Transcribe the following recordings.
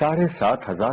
7,500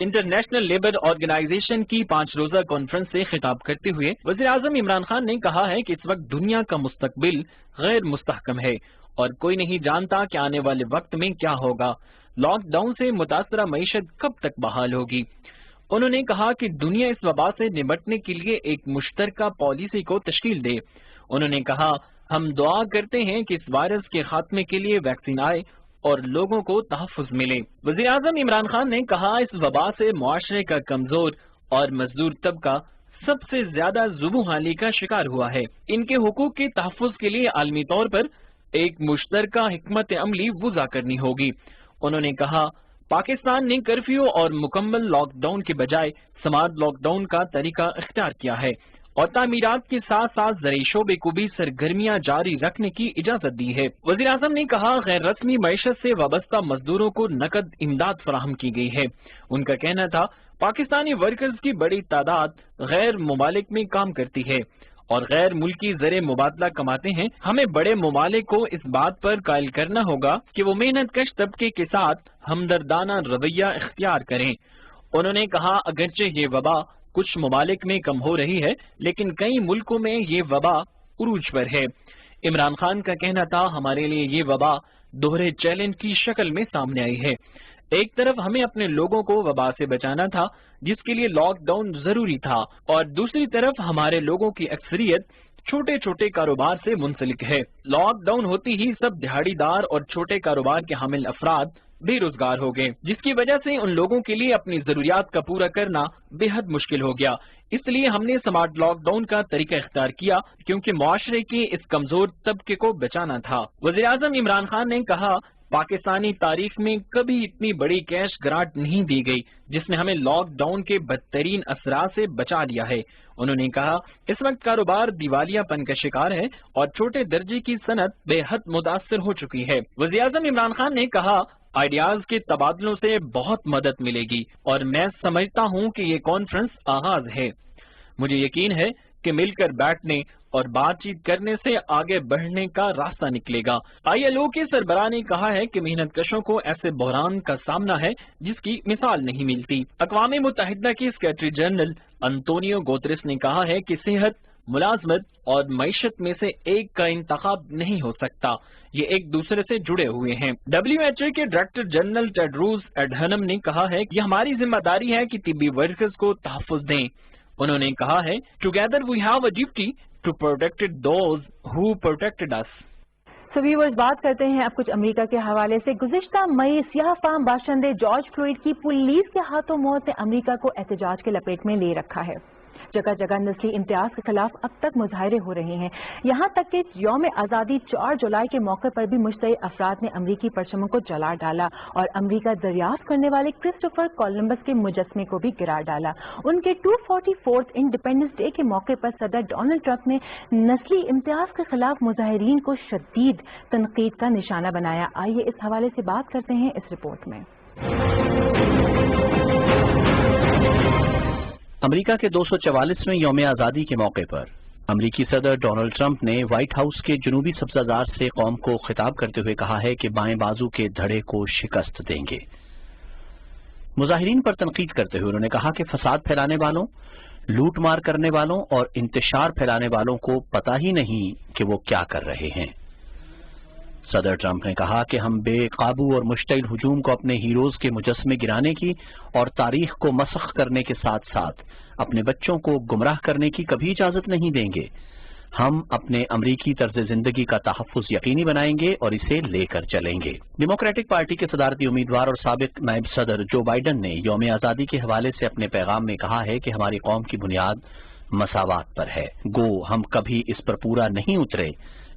international labour organization کی 5 روزہ conference سے خطاب کرتے ہوئے وزیر اعظم عمران خان نے کہا ہے کہ اس وقت دنیا کا مستقبل غیر مستحکم ہے اور کوئی نہیں جانتا کہ آنے والے وقت میں کیا ہوگا۔ لاک ڈاؤن سے متاثرہ معیشت کب تک بحال ہوگی؟ انہوں نے کہا کہ دنیا اس وبا سے نمٹنے کے لیے ایک مشترکہ پالیسی کو تشکیل دے۔ انہوں نے کہا ہم دعا کرتے ہیں کہ اس وائرس کے خاتمے کے لیے ویکسین آئے اور لوگوں کو تحفظ ملے۔ وزیر اعظم عمران خان نے کہا اس وبا سے معاشرے کا کمزور اور مزدور طبقہ سب سے زیادہ زبوں حالی کا شکار ہوا ہے۔ ان کے حقوق کے تحفظ کے لیے عالمی طور پر ایک مشترکہ حکمت عملی وضع کرنی ہوگی۔ انہوں نے کہا پاکستان نے کرفیو اور مکمل لاک ڈاؤن کے بجائے سماعت لاک ڈاؤن کا طریقہ اختیار کیا ہے اور تعمیرات کے ساتھ ساتھ زرعی شعبے کو بھی سرگرمیاں جاری رکھنے کی اجازت دی ہے۔ وزیر اعظم نے کہا غیر رسمی معیشت سے وابستہ مزدوروں کو نقد امداد فراہم کی گئی ہے۔ ان کا کہنا تھا پاکستانی ورکرز کی بڑی تعداد غیر ممالک میں کام کرتی ہے اور غیر ملکی زر مبادلہ کماتے ہیں۔ ہمیں بڑے ممالک کو اس بات پر قائل کرنا ہوگا کہ وہ محنت کش طبقے کے ساتھ ہمدردانہ رویہ اختیار کریں۔ انہوں نے کہا اگرچہ یہ وبا کچھ ممالک میں کم ہو رہی ہے لیکن کئی ملکوں میں یہ وبا عروج پر ہے۔ عمران خان کا کہنا تھا ہمارے لیے یہ وبا دوہرے چیلنج کی شکل میں سامنے آئی ہے۔ ایک طرف ہمیں اپنے لوگوں کو وبا سے بچانا تھا جس کے لیے لاک ڈاؤن ضروری تھا اور دوسری طرف ہمارے لوگوں کی اکثریت چھوٹے چھوٹے کاروبار سے منسلک ہے۔ لاک ڈاؤن ہوتی ہی سب دہاڑی دار اور چھوٹے کاروبار کے حامل افراد بے روزگار ہو گئے جس کی وجہ سے ان لوگوں کے لیے اپنی ضروریات کا پورا کرنا بے حد مشکل ہو گیا۔ اس لیے ہم نے سمارٹ لاک ڈاؤن کا طریقہ اختیار کیا کیونکہ معاشرے کے اس کمزور طبقے کو بچانا تھا۔ وزیر اعظم عمران خان نے کہا پاکستانی تاریخ میں کبھی اتنی بڑی کیش گرانٹ نہیں دی گئی جس نے ہمیں لاک ڈاؤن کے بدترین اثرات سے بچا لیا ہے۔ انہوں نے کہا اس وقت کاروبار دیوالیہ پن کا شکار ہے اور چھوٹے درجے کی صنعت بے حد متاثر ہو چکی ہے۔ وزیر اعظم عمران خان نے کہا آئیڈیاز کے تبادلوں سے بہت مدد ملے گی اور میں سمجھتا ہوں کہ یہ کانفرنس آغاز ہے۔ مجھے یقین ہے کہ مل کر بیٹھنے اور بات چیت کرنے سے آگے بڑھنے کا راستہ نکلے گا۔ ILO کے سربراہ نے کہا ہے کہ محنت کشوں کو ایسے بحران کا سامنا ہے جس کی مثال نہیں ملتی۔ اقوام متحدہ کے سیکریٹری جنرل انطونیو گوتریس نے کہا ہے کہ صحت، ملازمت اور معیشت میں سے ایک کا انتخاب نہیں ہو سکتا، یہ ایک دوسرے سے جڑے ہوئے ہیں۔ WHO کے ڈائریکٹر جنرل ٹیڈروس ایڈہنم نے کہا ہے کہ یہ ہماری ذمہ داری ہے کہ طبی ورکرز کو تحفظ دیں۔ انہوں نے کہا ہے together we have a duty to protect those who protected us. So viewers بات کرتے ہیں اب کچھ امریکہ کے حوالے سے۔ گزشتہ مئی سیاہ فام باشندے جارج فلوئڈ کی پولیس کے ہاتھوں موت نے امریکہ کو احتجاج کے لپیٹ میں لے رکھا ہے۔ جگہ جگہ نسلی امتیاز کے خلاف اب تک مظاہرے ہو رہے ہیں، یہاں تک کہ یوم آزادی 4 جولائی کے موقع پر بھی مشتعل افراد نے امریکی پرچموں کو جلا ڈالا اور امریکہ دریافت کرنے والے کرسٹوفر کولمبس کے مجسمے کو بھی گرا ڈالا۔ ان کے 244 انڈیپینڈنس ڈے کے موقع پر صدر ڈونلڈ ٹرمپ نے نسلی امتیاز کے خلاف مظاہرین کو شدید تنقید کا نشانہ بنایا۔ آئیے اس حوالے سے بات کرتے ہیں اس رپورٹ میں۔ امریکہ کے 244ویں یوم آزادی کے موقع پر امریکی صدر ڈونلڈ ٹرمپ نے وائٹ ہاؤس کے جنوبی سبزہ زار سے قوم کو خطاب کرتے ہوئے کہا ہے کہ بائیں بازو کے دھڑے کو شکست دیں گے۔ مظاہرین پر تنقید کرتے ہوئے انہوں نے کہا کہ فساد پھیلانے والوں، لوٹ مار کرنے والوں اور انتشار پھیلانے والوں کو پتہ ہی نہیں کہ وہ کیا کر رہے ہیں۔ صدر ٹرمپ نے کہا کہ ہم بے قابو اور مشتعل ہجوم کو اپنے ہیروز کے مجسمے گرانے کی اور تاریخ کو مسخ کرنے کے ساتھ ساتھ اپنے بچوں کو گمراہ کرنے کی کبھی اجازت نہیں دیں گے۔ ہم اپنے امریکی طرز زندگی کا تحفظ یقینی بنائیں گے اور اسے لے کر چلیں گے۔ ڈیموکریٹک پارٹی کے صدارتی امیدوار اور سابق نائب صدر جو بائیڈن نے یوم آزادی کے حوالے سے اپنے پیغام میں کہا ہے کہ ہماری قوم کی بنیاد مساوات پر ہے۔ گو ہم کبھی اس پر پورا نہیں اترے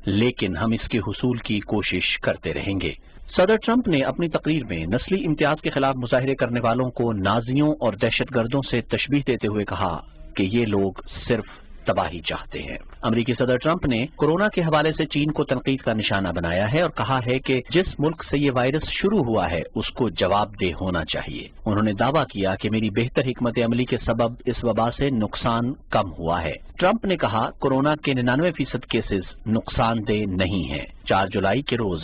لیکن ہم اس کے حصول کی کوشش کرتے رہیں گے۔ صدر ٹرمپ نے اپنی تقریر میں نسلی امتیاز کے خلاف مظاہرے کرنے والوں کو نازیوں اور دہشت گردوں سے تشبیہ دیتے ہوئے کہا کہ یہ لوگ صرف تباہی چاہتے ہیں۔ امریکی صدر ٹرمپ نے کورونا کے حوالے سے چین کو تنقید کا نشانہ بنایا ہے اور کہا ہے کہ جس ملک سے یہ وائرس شروع ہوا ہے اس کو جواب دہ ہونا چاہیے۔ انہوں نے دعویٰ کیا کہ میری بہتر حکمت عملی کے سبب اس وبا سے نقصان کم ہوا ہے۔ ٹرمپ نے کہا کورونا کے 99% کیسز نقصان دہ نہیں ہیں۔ 4 جولائی کے روز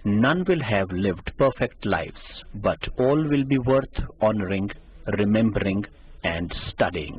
None will have lived perfect lives, but all will be worth honoring, remembering and studying।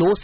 2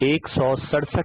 167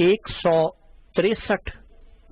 163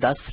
10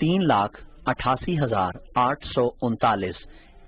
3,88,839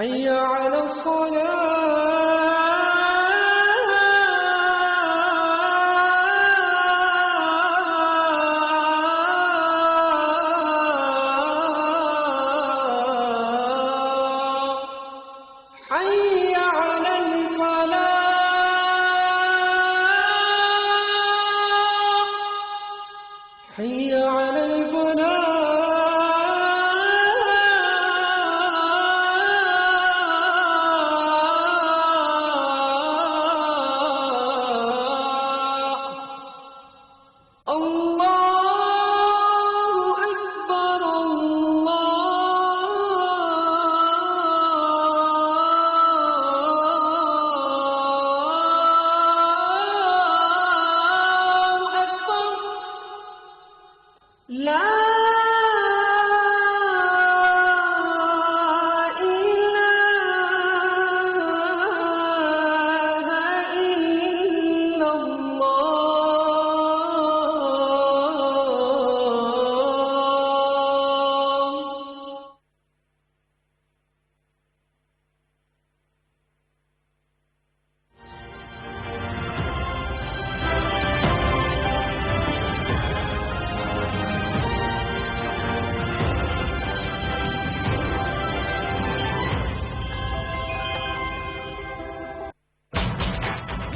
حي على الصلاة حي على الفلاح حي على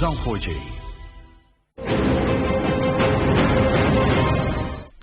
Zong 4G।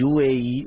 UAE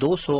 200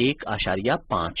1.5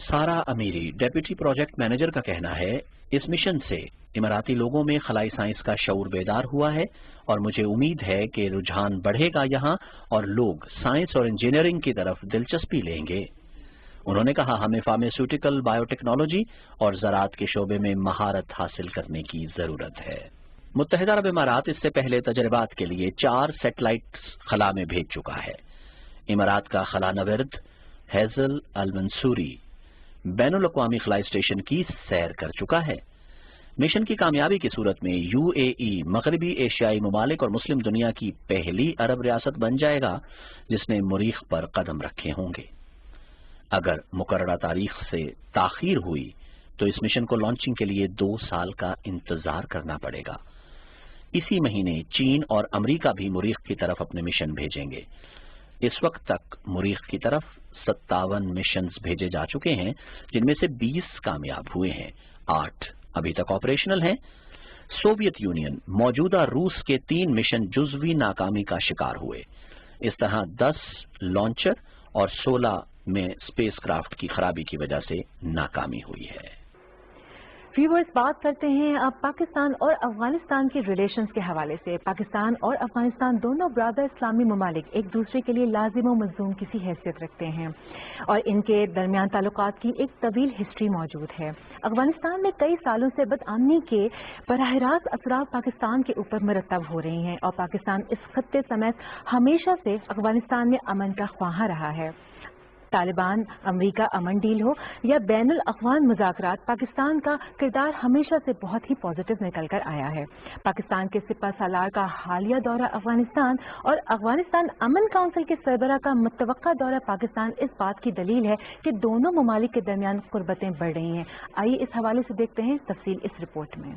سارا امیری ڈیپٹی پروجیکٹ مینیجر کا کہنا ہے اس مشن سے اماراتی لوگوں میں خلائی سائنس کا شعور بیدار ہوا ہے اور مجھے امید ہے کہ رجحان بڑھے گا یہاں اور لوگ سائنس اور انجینئرنگ کی طرف دلچسپی لیں گے۔ انہوں نے کہا ہمیں فارماسیوٹیکل، بایو ٹیکنالوجی اور زراعت کے شعبے میں مہارت حاصل کرنے کی ضرورت ہے۔ متحدہ عرب امارات اس سے پہلے تجربات کے لیے 4 سیٹلائٹس خلا میں بھیج چکا ہے۔ امارات کا خلا نورد ہیزل المنصوری بین الاقوامی خلائی اسٹیشن کی سیر کر چکا ہے۔ مشن کی کامیابی کی صورت میں UAE مغربی ایشیائی ممالک اور مسلم دنیا کی پہلی عرب ریاست بن جائے گا جس نے مریخ پر قدم رکھے ہوں گے۔ اگر مقررہ تاریخ سے تاخیر ہوئی تو اس مشن کو لانچنگ کے لیے 2 سال کا انتظار کرنا پڑے گا۔ اسی مہینے چین اور امریکہ بھی مریخ کی طرف اپنے مشن بھیجیں گے۔ اس وقت تک مریخ کی طرف 57 مشنز بھیجے جا چکے ہیں جن میں سے 20 کامیاب ہوئے ہیں، 8 ابھی تک آپریشنل ہیں۔ سوویت یونین موجودہ روس کے 3 مشن جزوی ناکامی کا شکار ہوئے۔ اس طرح 10 لانچر اور 16 میں اسپیس کرافٹ کی خرابی کی وجہ سے ناکامی ہوئی ہے۔ ویورز، بات کرتے ہیں اب پاکستان اور افغانستان کے ریلیشنز کے حوالے سے۔ پاکستان اور افغانستان دونوں برادر اسلامی ممالک ایک دوسرے کے لیے لازم و ملزوم کی حیثیت رکھتے ہیں اور ان کے درمیان تعلقات کی ایک طویل ہسٹری موجود ہے۔ افغانستان میں کئی سالوں سے بدامنی کے براہ راست اثرات پاکستان کے اوپر مرتب ہو رہی ہیں اور پاکستان اس خطے سمیت ہمیشہ سے افغانستان میں امن کا خواہاں رہا ہے۔ طالبان امریکہ امن ڈیل ہو یا بین الاقوام مذاکرات، پاکستان کا کردار ہمیشہ سے بہت ہی پازیٹو نکل کر آیا ہے۔ پاکستان کے سپہ سالار کا حالیہ دورہ افغانستان اور افغانستان امن کونسل کے سربراہ کا متوقع دورہ پاکستان اس بات کی دلیل ہے کہ دونوں ممالک کے درمیان قربتیں بڑھ رہی ہیں۔ آئیے اس حوالے سے دیکھتے ہیں تفصیل اس رپورٹ میں۔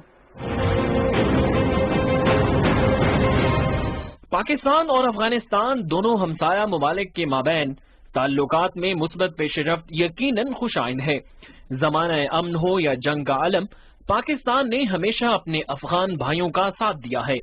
پاکستان اور افغانستان دونوں ہمسایہ ممالک کے مابین تعلقات میں مثبت پیش رفت یقیناً خوش آئند ہے۔ زمانہ امن ہو یا جنگ کا عالم، پاکستان نے ہمیشہ اپنے افغان بھائیوں کا ساتھ دیا ہے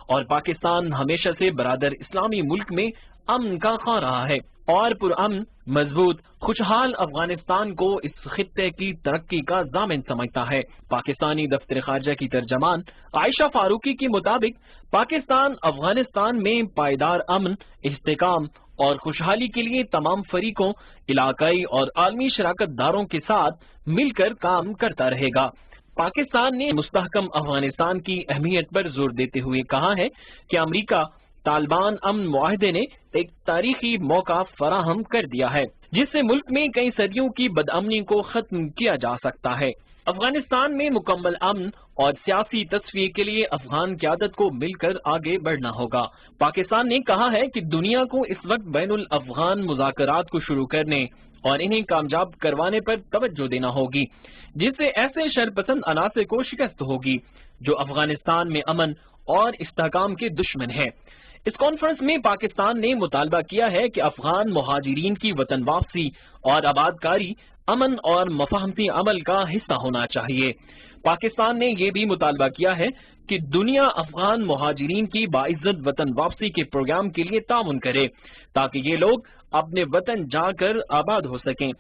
اور پاکستان ہمیشہ سے برادر اسلامی ملک میں امن کا خواہاں رہا ہے اور پرامن، مضبوط، خوشحال افغانستان کو اس خطے کی ترقی کا ضامن سمجھتا ہے۔ پاکستانی دفتر خارجہ کی ترجمان عائشہ فاروقی کے مطابق پاکستان افغانستان میں پائیدار امن، استحکام اور خوشحالی کے لیے تمام فریقوں، علاقائی اور عالمی شراکت داروں کے ساتھ مل کر کام کرتا رہے گا۔ پاکستان نے مستحکم افغانستان کی اہمیت پر زور دیتے ہوئے کہا ہے کہ امریکہ طالبان امن معاہدے نے ایک تاریخی موقع فراہم کر دیا ہے جس سے ملک میں کئی صدیوں کی بدامنی کو ختم کیا جا سکتا ہے۔ افغانستان میں مکمل امن اور سیاسی تصفیے کے لیے افغان قیادت کو مل کر آگے بڑھنا ہوگا۔ پاکستان نے کہا ہے کہ دنیا کو اس وقت بین الافغان مذاکرات کو شروع کرنے اور انہیں کامیاب کروانے پر توجہ دینا ہوگی جس سے ایسے شرپسند عناصر کو شکست ہوگی جو افغانستان میں امن اور استحکام کے دشمن ہیں۔ اس کانفرنس میں پاکستان نے مطالبہ کیا ہے کہ افغان مہاجرین کی وطن واپسی اور آبادکاری امن اور مفاہمتی عمل کا حصہ ہونا چاہیے۔ پاکستان نے یہ بھی مطالبہ کیا ہے کہ دنیا افغان مہاجرین کی باعزت وطن واپسی کے پروگرام کے لیے تعاون کرے تاکہ یہ لوگ اپنے وطن جا کر آباد ہو سکیں۔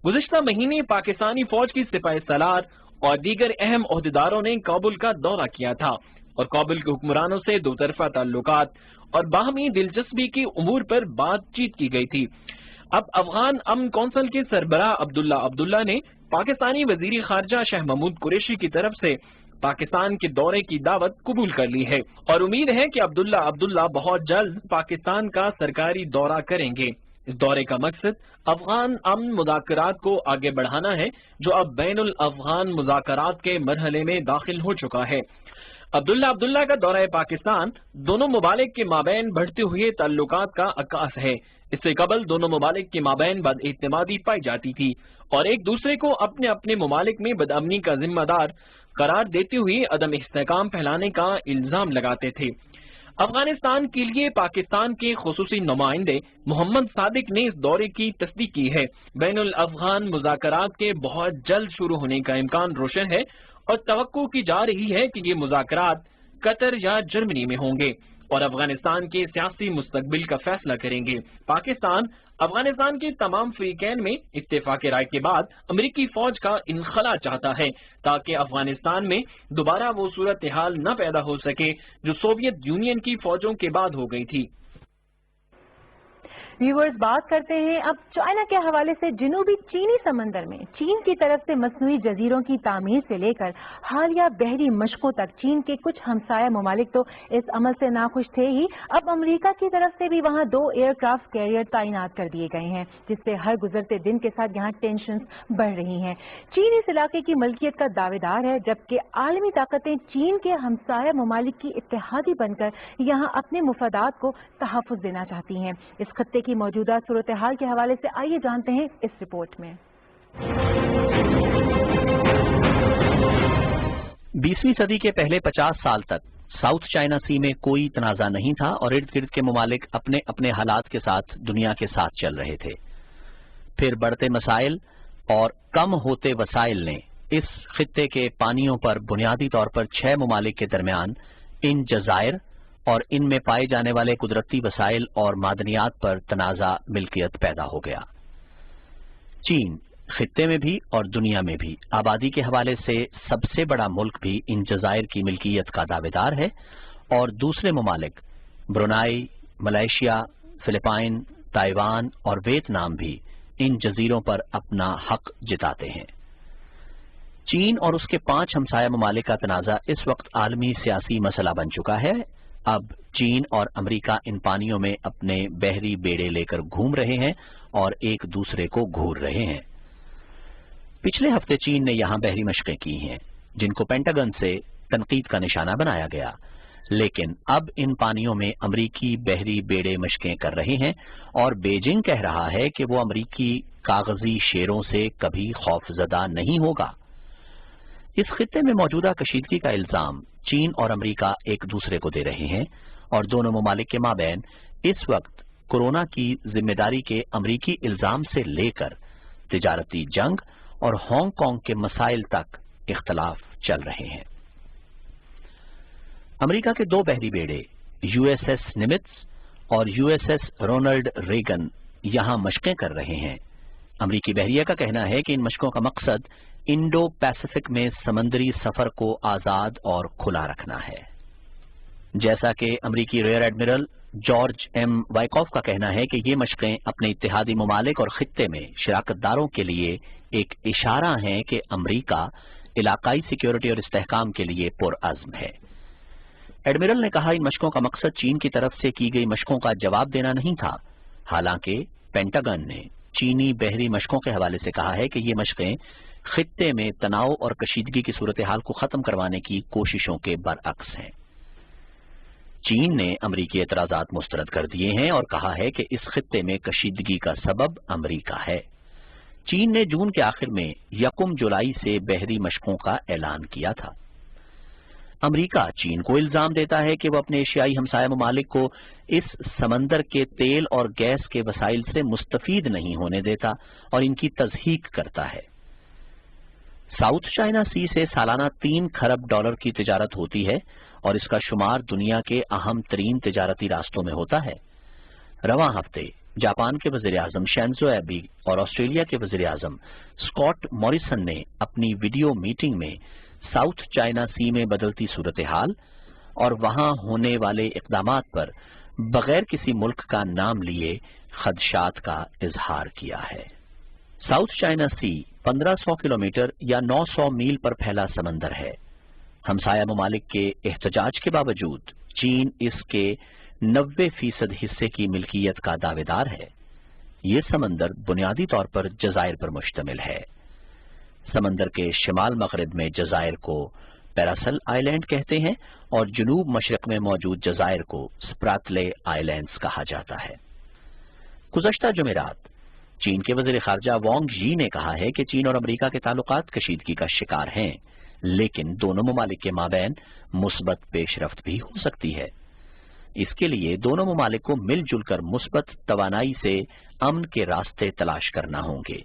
گزشتہ مہینے پاکستانی فوج کی سپاہ سالار اور دیگر اہم عہدیداروں نے کابل کا دورہ کیا تھا اور کابل کے حکمرانوں سے دو طرفہ تعلقات اور باہمی دلچسپی کے امور پر بات چیت کی گئی تھی۔ اب افغان امن کونسل کے سربراہ عبداللہ نے پاکستانی وزیر خارجہ شاہ محمود قریشی کی طرف سے پاکستان کے دورے کی دعوت قبول کر لی ہے اور امید ہے کہ عبداللہ بہت جلد پاکستان کا سرکاری دورہ کریں گے۔ اس دورے کا مقصد افغان امن مذاکرات کو آگے بڑھانا ہے جو اب بین الافغان مذاکرات کے مرحلے میں داخل ہو چکا ہے۔ عبداللہ کا دورہ پاکستان دونوں ممالک کے مابین بڑھتے ہوئے تعلقات کا عکاس ہے۔ اس سے قبل دونوں ممالک کے مابین بد اعتمادی پائی جاتی تھی اور ایک دوسرے کو اپنے اپنے ممالک میں بدامنی کا ذمہ دار قرار دیتے ہوئے عدم استحکام پھیلانے کا الزام لگاتے تھے۔ افغانستان کے لیے پاکستان کے خصوصی نمائندے محمد صادق نے اس دورے کی تصدیق کی ہے۔ بین الافغان مذاکرات کے بہت جلد شروع ہونے کا امکان روشن ہے اور توقع کی جا رہی ہے کہ یہ مذاکرات قطر یا جرمنی میں ہوں گے اور افغانستان کے سیاسی مستقبل کا فیصلہ کریں گے۔ پاکستان افغانستان کے تمام فریقین میں اتفاق رائے کے بعد امریکی فوج کا انخلا چاہتا ہے تاکہ افغانستان میں دوبارہ وہ صورتحال نہ پیدا ہو سکے جو سوویت یونین کی فوجوں کے بعد ہو گئی تھی۔ ویورز، بات کرتے ہیں اب چائنا کے حوالے سے جنوبی چینی سمندر میں چین کی طرف سے مصنوعی جزیروں کی تعمیر سے لے کر حالیہ بحری مشقوں تک چین کے کچھ ہمسایہ ممالک تو اس عمل سے ناخوش تھے ہی، اب امریکہ کی طرف سے بھی وہاں 2 ایئر کرافٹ کیریئر تعینات کر دیے گئے ہیں، جس سے ہر گزرتے دن کے ساتھ یہاں ٹینشنز بڑھ رہی ہیں۔ چین اس علاقے کی ملکیت کا دعوے دار ہے، جبکہ عالمی طاقتیں چین کے ہمسایہ ممالک کی اتحادی بن کر یہاں اپنے مفادات کو تحفظ دینا چاہتی ہیں۔ اس خطے کی موجودہ صورتحال کے حوالے سے آئیے جانتے ہیں اس رپورٹ میں۔ 20ویں صدی کے پہلے 50 سال تک ساؤتھ چائنا سی میں کوئی تنازع نہیں تھا اور ارد گرد کے ممالک اپنے اپنے حالات کے ساتھ دنیا کے ساتھ چل رہے تھے۔ پھر بڑھتے مسائل اور کم ہوتے وسائل نے اس خطے کے پانیوں پر بنیادی طور پر 6 ممالک کے درمیان ان جزائر اور ان میں پائے جانے والے قدرتی وسائل اور معدنیات پر تنازع ملکیت پیدا ہو گیا۔ چین خطے میں بھی اور دنیا میں بھی آبادی کے حوالے سے سب سے بڑا ملک بھی ان جزائر کی ملکیت کا دعوے دار ہے، اور دوسرے ممالک برونائی، ملائیشیا، فلپائن، تائیوان اور ویتنام بھی ان جزیروں پر اپنا حق جتاتے ہیں۔ چین اور اس کے 5 ہمسایہ ممالک کا تنازع اس وقت عالمی سیاسی مسئلہ بن چکا ہے۔ اب چین اور امریکہ ان پانیوں میں اپنے بحری بیڑے لے کر گھوم رہے ہیں اور ایک دوسرے کو گھور رہے ہیں۔ پچھلے ہفتے چین نے یہاں بحری مشقیں کی ہیں، جن کو پینٹاگن سے تنقید کا نشانہ بنایا گیا، لیکن اب ان پانیوں میں امریکی بحری بیڑے مشقیں کر رہے ہیں اور بیجنگ کہہ رہا ہے کہ وہ امریکی کاغذی شیروں سے کبھی خوفزدہ نہیں ہوگا۔ اس خطے میں موجودہ کشیدگی کا الزام چین اور امریکہ ایک دوسرے کو دے رہے ہیں، اور دونوں ممالک کے مابین اس وقت کورونا کی ذمہ داری کے امریکی الزام سے لے کر تجارتی جنگ اور ہانگ کانگ کے مسائل تک اختلاف چل رہے ہیں۔ امریکہ کے 2 بحری بیڑے USS نمتس اور USS رونلڈ ریگن یہاں مشقیں کر رہے ہیں۔ امریکی بحریہ کا کہنا ہے کہ ان مشقوں کا مقصد انڈو پیسفک میں سمندری سفر کو آزاد اور کھلا رکھنا ہے۔ جیسا کہ امریکی ریئر ایڈمرل جارج ایم وائکوف کا کہنا ہے کہ یہ مشقیں اپنے اتحادی ممالک اور خطے میں شراکت داروں کے لیے ایک اشارہ ہیں کہ امریکہ علاقائی سیکیورٹی اور استحکام کے لیے پرعزم ہے۔ ایڈمرل نے کہا ان مشقوں کا مقصد چین کی طرف سے کی گئی مشقوں کا جواب دینا نہیں تھا، حالانکہ پینٹاگن نے چینی بحری مشقوں کے حوالے سے کہا ہے کہ یہ مشقیں خطے میں تناؤ اور کشیدگی کی صورتحال کو ختم کروانے کی کوششوں کے برعکس ہیں۔ چین نے امریکی اعتراضات مسترد کر دیے ہیں اور کہا ہے کہ اس خطے میں کشیدگی کا سبب امریکہ ہے۔ چین نے جون کے آخر میں 1 جولائی سے بحری مشقوں کا اعلان کیا تھا۔ امریکہ چین کو الزام دیتا ہے کہ وہ اپنے ایشیائی ہمسایہ ممالک کو اس سمندر کے تیل اور گیس کے وسائل سے مستفید نہیں ہونے دیتا اور ان کی تضحیک کرتا ہے۔ ساؤتھ چائنا سی سے سالانہ $3 کھرب کی تجارت ہوتی ہے اور اس کا شمار دنیا کے اہم ترین تجارتی راستوں میں ہوتا ہے۔ رواں ہفتے جاپان کے وزیر اعظم شینزو ایبے اور آسٹریلیا کے وزیر اعظم اسکاٹ موریسن نے اپنی ویڈیو میٹنگ میں ساؤتھ چائنا سی میں بدلتی صورتحال اور وہاں ہونے والے اقدامات پر بغیر کسی ملک کا نام لیے خدشات کا اظہار کیا ہے۔ ساؤتھ چائنا سی 1500 کلومیٹر یا 900 میل پر پھیلا سمندر ہے۔ ہمسایہ ممالک کے احتجاج کے باوجود چین اس کے 90% حصے کی ملکیت کا دعوے دار ہے۔ یہ سمندر بنیادی طور پر جزائر پر مشتمل ہے۔ سمندر کے شمال مغرب میں جزائر کو پیراسل آئی لینڈ کہتے ہیں اور جنوب مشرق میں موجود جزائر کو سپراتلے آئی لینڈز کہا جاتا ہے۔ گزشتہ جمعرات چین کے وزیر خارجہ وانگ ژی نے کہا ہے کہ چین اور امریکہ کے تعلقات کشیدگی کا شکار ہیں، لیکن دونوں ممالک کے مابین مثبت پیش رفت بھی ہو سکتی ہے۔ اس کے لیے دونوں ممالک کو مل جل کر مثبت توانائی سے امن کے راستے تلاش کرنا ہوں گے۔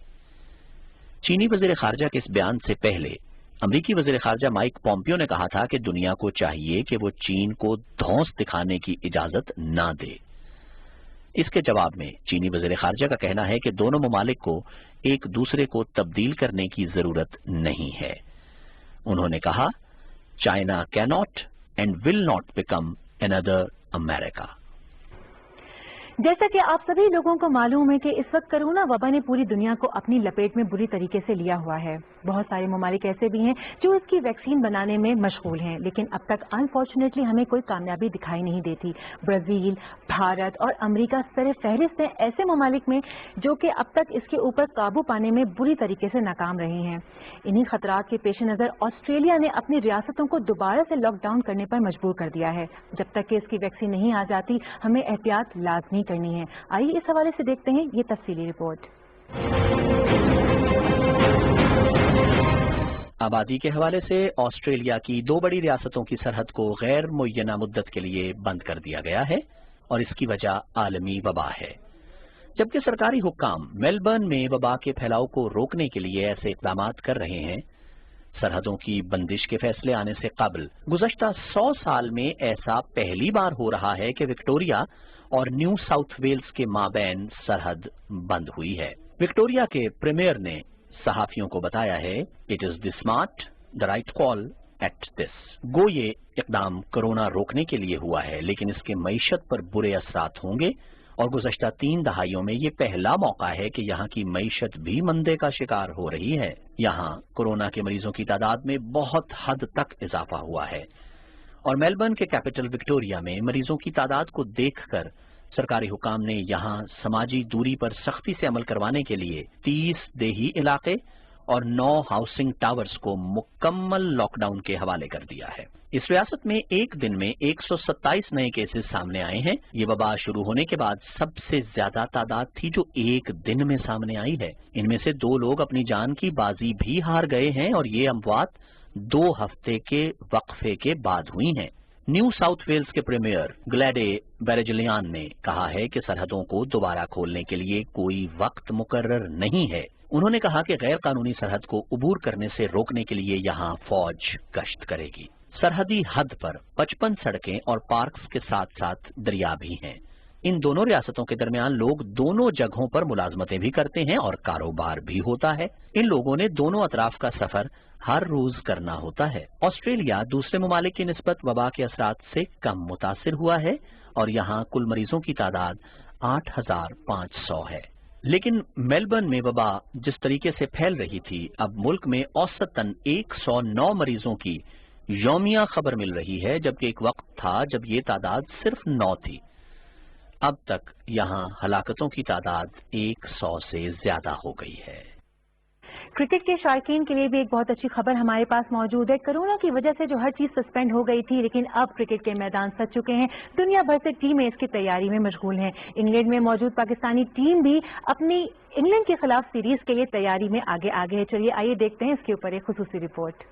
چینی وزیر خارجہ کے اس بیان سے پہلے امریکی وزیر خارجہ مائک پومپیو نے کہا تھا کہ دنیا کو چاہیے کہ وہ چین کو دھونس دکھانے کی اجازت نہ دے۔ اس کے جواب میں چینی وزیر خارجہ کا کہنا ہے کہ دونوں ممالک کو ایک دوسرے کو تبدیل کرنے کی ضرورت نہیں ہے. انہوں نے کہا چائنا کی not and will not become another America. جیسا کہ آپ سبھی لوگوں کو معلوم ہے کہ اس وقت کرونا وبا نے پوری دنیا کو اپنی لپیٹ میں بری طریقے سے لیا ہوا ہے. بہت سارے ممالک ایسے بھی ہیں جو اس کی ویکسین بنانے میں مشغول ہیں، لیکن اب تک انفارچونیٹلی ہمیں کوئی کامیابی دکھائی نہیں دیتی. برازیل، بھارت اور امریکہ سر فہرست ہیں ایسے ممالک میں جو کہ اب تک اس کے اوپر قابو پانے میں بری طریقے سے ناکام رہے ہیں. انہی خطرات کے پیش نظر آسٹریلیا نے اپنی ریاستوں کو دوبارہ سے لاک ڈاؤن کرنے پر مجبور کر دیا ہے. جب تک کہ اس کی ویکسین نہیں آ جاتی ہمیں احتیاط لازمی کرنی ہے. آئیے اس حوالے سے دیکھتے ہیں یہ تفصیلی رپورٹ. آبادی کے حوالے سے آسٹریلیا کی 2 بڑی ریاستوں کی سرحد کو غیر معینہ مدت کے لیے بند کر دیا گیا ہے اور اس کی وجہ عالمی وبا ہے. جبکہ سرکاری حکام میلبرن میں وبا کے پھیلاؤ کو روکنے کے لیے ایسے اقدامات کر رہے ہیں. سرحدوں کی بندش کے فیصلے آنے سے قبل گزشتہ 100 سال میں ایسا پہلی بار ہو رہا ہے کہ وکٹوریا اور نیو ساؤتھ ویلز کے مابین سرحد بند ہوئی ہے. وکٹوریا کے پریمیئر نے صحافیوں کو بتایا ہے it is the smart the right call at this. گو یہ اقدام کورونا روکنے کے لیے ہوا ہے لیکن اس کے معیشت پر برے اثرات ہوں گے اور گزشتہ 3 دہائیوں میں یہ پہلا موقع ہے کہ یہاں کی معیشت بھی مندے کا شکار ہو رہی ہے. یہاں کورونا کے مریضوں کی تعداد میں بہت حد تک اضافہ ہوا ہے اور میلبرن کے کیپٹل وکٹوریا میں مریضوں کی تعداد کو دیکھ کر سرکاری حکام نے یہاں سماجی دوری پر سختی سے عمل کروانے کے لیے 30 دیہی علاقے اور 9 ہاؤسنگ ٹاورز کو مکمل لاک ڈاؤن کے حوالے کر دیا ہے. اس ریاست میں ایک دن میں 127 نئے کیسز سامنے آئے ہیں. یہ وبا شروع ہونے کے بعد سب سے زیادہ تعداد تھی جو ایک دن میں سامنے آئی ہے. ان میں سے 2 لوگ اپنی جان کی بازی بھی ہار گئے ہیں اور یہ اموات 2 ہفتے کے وقفے کے بعد ہوئی ہیں. نیو ساؤتھ ویلز کے پریمیئر گلیڈے بیرجلیان نے کہا ہے کہ سرحدوں کو دوبارہ کھولنے کے لیے کوئی وقت مقرر نہیں ہے. انہوں نے کہا کہ غیر قانونی سرحد کو عبور کرنے سے روکنے کے لیے یہاں فوج گشت کرے گی. سرحدی حد پر 55 سڑکیں اور پارکس کے ساتھ ساتھ دریا بھی ہیں. ان دونوں ریاستوں کے درمیان لوگ دونوں جگہوں پر ملازمتیں بھی کرتے ہیں اور کاروبار بھی ہوتا ہے. ان لوگوں نے دونوں اطراف کا سفر ہر روز کرنا ہوتا ہے. آسٹریلیا دوسرے ممالک کی نسبت وبا کے اثرات سے کم متاثر ہوا ہے اور یہاں کل مریضوں کی تعداد 8,500 ہے. لیکن میلبرن میں وبا جس طریقے سے پھیل رہی تھی اب ملک میں اوسطاً 109 مریضوں کی یومیہ خبر مل رہی ہے جبکہ ایک وقت تھا جب یہ تعداد صرف 9 تھی. اب تک یہاں ہلاکتوں کی تعداد 100 سے زیادہ ہو گئی ہے. کرکٹ کے شائقین کے لیے بھی ایک بہت اچھی خبر ہمارے پاس موجود ہے. کورونا کی وجہ سے جو ہر چیز سسپینڈ ہو گئی تھی لیکن اب کرکٹ کے میدان سج چکے ہیں. دنیا بھر سے ٹیمیں اس کی تیاری میں مشغول ہیں. انگلینڈ میں موجود پاکستانی ٹیم بھی اپنی انگلینڈ کے خلاف سیریز کے لیے تیاری میں آگے ہے. چلیے آئیے دیکھتے ہیں اس کے اوپر ایک خصوصی رپورٹ.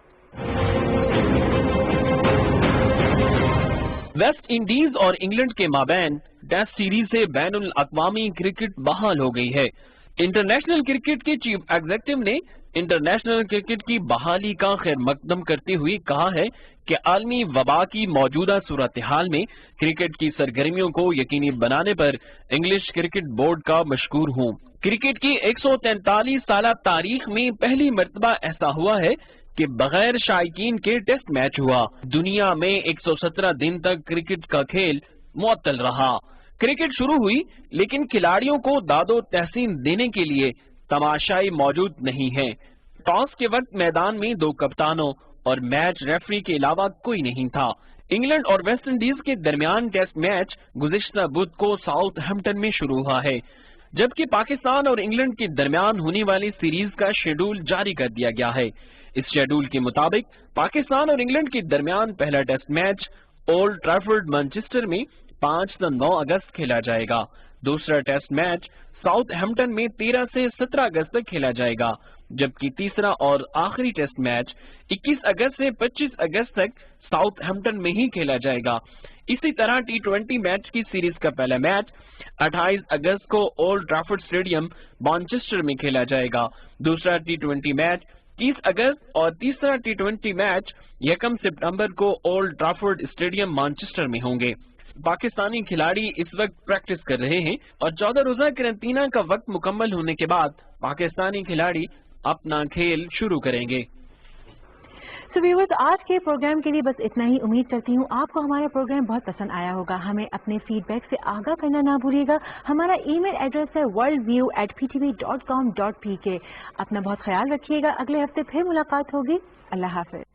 ویسٹ انڈیز اور انگلینڈ کے مابین ٹیسٹ سیریز سے بین الاقوامی کرکٹ بحال ہو گئی ہے. انٹرنیشنل کرکٹ کے چیف ایگزیکٹو نے انٹرنیشنل کرکٹ کی بحالی کا خیر مقدم کرتے ہوئے کہا ہے کہ عالمی وبا کی موجودہ صورتحال میں کرکٹ کی سرگرمیوں کو یقینی بنانے پر انگلش کرکٹ بورڈ کا مشکور ہوں. کرکٹ کی 143 سالہ تاریخ میں پہلی مرتبہ ایسا ہوا ہے کہ بغیر شائقین کے ٹیسٹ میچ ہوا. دنیا میں 117 دن تک کرکٹ کا کھیل معطل رہا. کرکٹ شروع ہوئی لیکن کھلاڑیوں کو داد و تحسین دینے کے لیے تماشائی موجود نہیں ہیں. ٹاس کے وقت میدان میں 2 کپتانوں اور میچ ریفری کے علاوہ کوئی نہیں تھا. انگلینڈ اور ویسٹ انڈیز کے درمیان ٹیسٹ میچ گزشتہ بدھ کو ساؤتھ ہیمپٹن میں شروع ہوا ہے جبکہ پاکستان اور انگلینڈ کے درمیان ہونے والی سیریز کا شیڈول جاری کر دیا گیا ہے. اس شیڈول کے مطابق پاکستان اور انگلینڈ کے درمیان پہلا test match old Trafford Manchester میں 5 سے 9 اگست کھیلا جائے گا. دوسرا ٹیسٹ میچ ساؤتھ ہیمپٹن میں 13 سے 17 اگست تک کھیلا جائے گا جبکہ تیسرا اور آخری ٹیسٹ میچ 21 اگست سے 25 اگست تک ساؤتھ ہیمپٹن میں ہی کھیلا جائے گا. اسی طرح T20 میچ کی سیریز کا پہلا میچ 28 اگست کو اولڈ ٹریفرڈ اسٹیڈیم مانچسٹر میں کھیلا جائے گا. دوسرا T20 میچ 30 اگست اور تیسرا T20 میچ 1 ستمبر کو اولڈ ٹریفرڈ اسٹیڈیم مانچسٹر میں ہوں گے. پاکستانی کھلاڑی اس وقت پریکٹس کر رہے ہیں اور 14 روزہ قرنطینہ کا وقت مکمل ہونے کے بعد پاکستانی کھلاڑی اپنا کھیل شروع کریں گے۔ سو ویورز، آج کے پروگرام کے لیے بس اتنا ہی۔ امید کرتی ہوں آپ کو ہمارا پروگرام بہت پسند آیا ہوگا۔ ہمیں اپنے فیڈ بیک سے آگاہ کرنا نہ بھولیے گا۔ ہمارا ای میل ایڈریس ہے worldview@ptv.com.pk۔ اپنا بہت خیال رکھیے گا۔ اگلے ہفتے پھر ملاقات ہوگی۔ اللہ حافظ۔